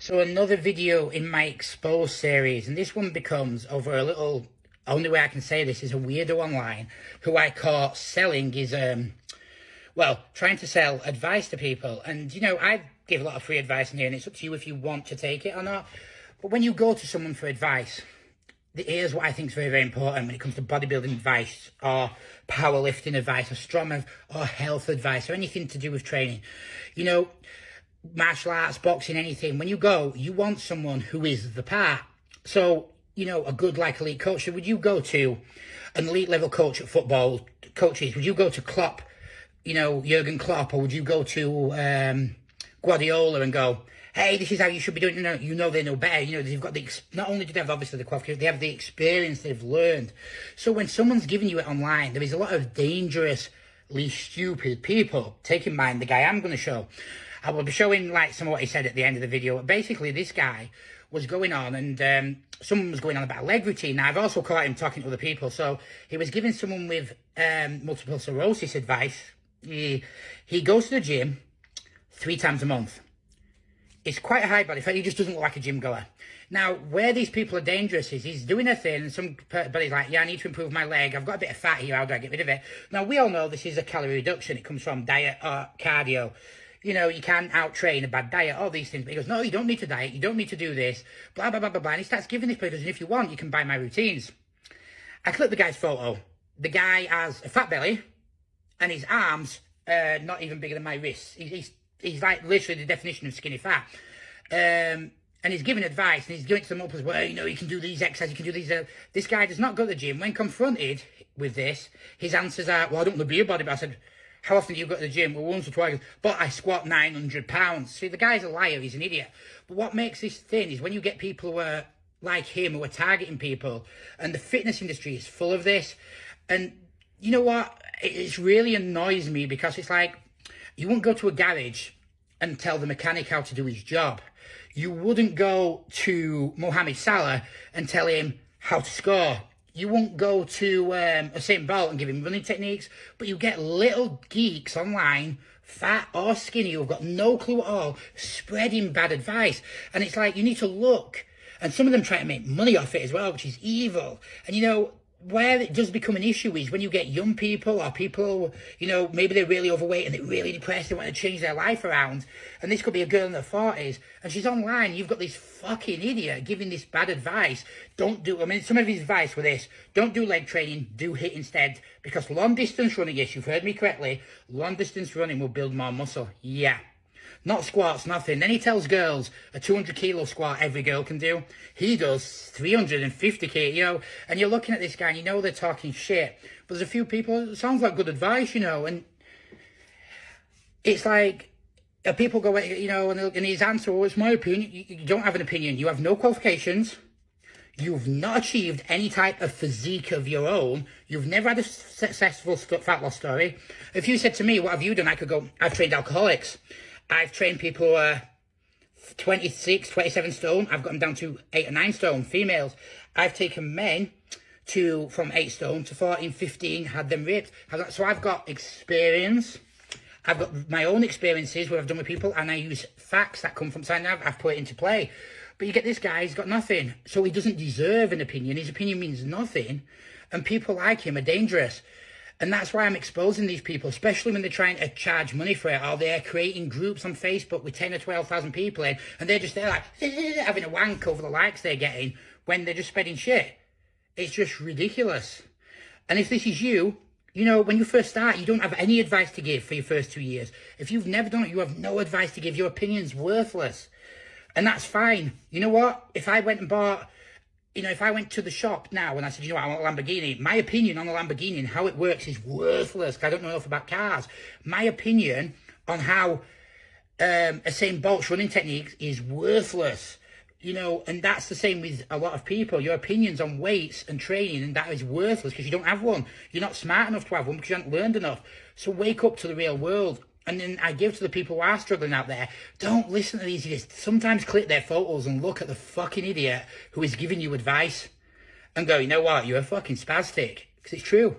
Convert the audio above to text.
So another video in my Expose series, and this one becomes over a little, only way I can say this is a weirdo online who I caught selling his, well, trying to sell advice to people. And, you know, I give a lot of free advice in here, and it's up to you if you want to take it or not. But when you go to someone for advice, here's what I think is very, very important when it comes to bodybuilding advice or powerlifting advice or strong or health advice or anything to do with training. You know, martial arts, boxing, anything. When you go, you want someone who is the part. So, you know, a good, like, elite coach. So would you go to an elite level coach at football coaches? Would you go to Klopp, you know, Jurgen Klopp, or would you go to Guardiola and go, hey, this is how you should be doing? You know they know better. You know, they've got not only do they have obviously the qualifications, they have the experience they've learned. So when someone's giving you it online, there is a lot of dangerously stupid people. Take in mind the guy I'm going to show. I will be showing like some of what he said at the end of the video. Basically, this guy was going on and someone was going on about a leg routine. Now, I've also caught him talking to other people. So he was giving someone with multiple sclerosis advice. He goes to the gym 3 times a month. It's quite a high body fat. He just doesn't look like a gym goer. Now, where these people are dangerous is he's doing a thing and somebody's like, yeah, I need to improve my leg. I've got a bit of fat here. How do I get rid of it? Now, we all know this is a calorie reduction. It comes from diet or cardio. You know, you can't out-train a bad diet, all these things. But he goes, no, you don't need to diet. You don't need to do this. Blah, blah, blah, blah, blah. And he starts giving this because if you want, you can buy my routines. I clicked the guy's photo. The guy has a fat belly and his arms not even bigger than my wrists. He's like literally the definition of skinny fat. And he's giving advice and he's giving it to them up as well. You know, you can do these exercises, you can do these. This guy does not go to the gym. When confronted with this, his answers are, well, I don't want to be a bodybuilder. I said, how often do you go to the gym? Well, once or twice. But I squat 900 pounds. See, the guy's a liar. He's an idiot. But what makes this thin is when you get people who are like him, who are targeting people, and the fitness industry is full of this. And you know what? It really annoys me because it's like, you wouldn't go to a garage and tell the mechanic how to do his job. You wouldn't go to Mohamed Salah and tell him how to score. You won't go to Usain Bolt and give him running techniques, but you get little geeks online, fat or skinny, who've got no clue at all, spreading bad advice. And it's like, you need to look. And some of them try to make money off it as well, which is evil. And you know, where it does become an issue is when you get young people or people, you know, maybe they're really overweight and they're really depressed, they want to change their life around. And this could be a girl in her 40s and she's online. You've got this fucking idiot giving this bad advice. Don't do, I mean, some of his advice were this: don't do leg training, do HIIT instead. Because long distance running, yes, you've heard me correctly, long distance running will build more muscle. Yeah. Not squats, nothing. Then he tells girls a 200 kilo squat every girl can do. He does 350 kilo, you know. And you're looking at this guy and you know they're talking shit. But there's a few people, it sounds like good advice, you know. And it's like, people go, you know, and his answer, well, it's my opinion. You don't have an opinion. You have no qualifications. You've not achieved any type of physique of your own. You've never had a successful fat loss story. If you said to me, what have you done? I could go, I've trained alcoholics. I've trained people who are 26, 27 stone. I've got them down to 8 or 9 stone, females. I've taken men from 8 stone to 14, 15, had them ripped. So I've got experience. I've got my own experiences where I've done with people, and I use facts that come from something I've put it into play. But you get this guy, he's got nothing. So he doesn't deserve an opinion. His opinion means nothing. And people like him are dangerous. And that's why I'm exposing these people, especially when they're trying to charge money for it, or they're creating groups on Facebook with 10 or 12,000 people in, and they're just there like, having a wank over the likes they're getting when they're just spreading shit. It's just ridiculous. And if this is you, you know, when you first start, you don't have any advice to give for your first 2 years. If you've never done it, you have no advice to give. Your opinion's worthless. And that's fine. You know what? If I went and bought... You know, if I went to the shop now and I said, you know what, I want a Lamborghini, my opinion on the Lamborghini and how it works is worthless because I don't know enough about cars. My opinion on how Usain Bolt's running techniques is worthless. You know, and that's the same with a lot of people. Your opinions on weights and training, and that is worthless because you don't have one. You're not smart enough to have one because you haven't learned enough. So wake up to the real world. And then I give to the people who are struggling out there, don't listen to these idiots. Sometimes click their photos and look at the fucking idiot who is giving you advice and go, you know what, you're a fucking spastic. Because it's true.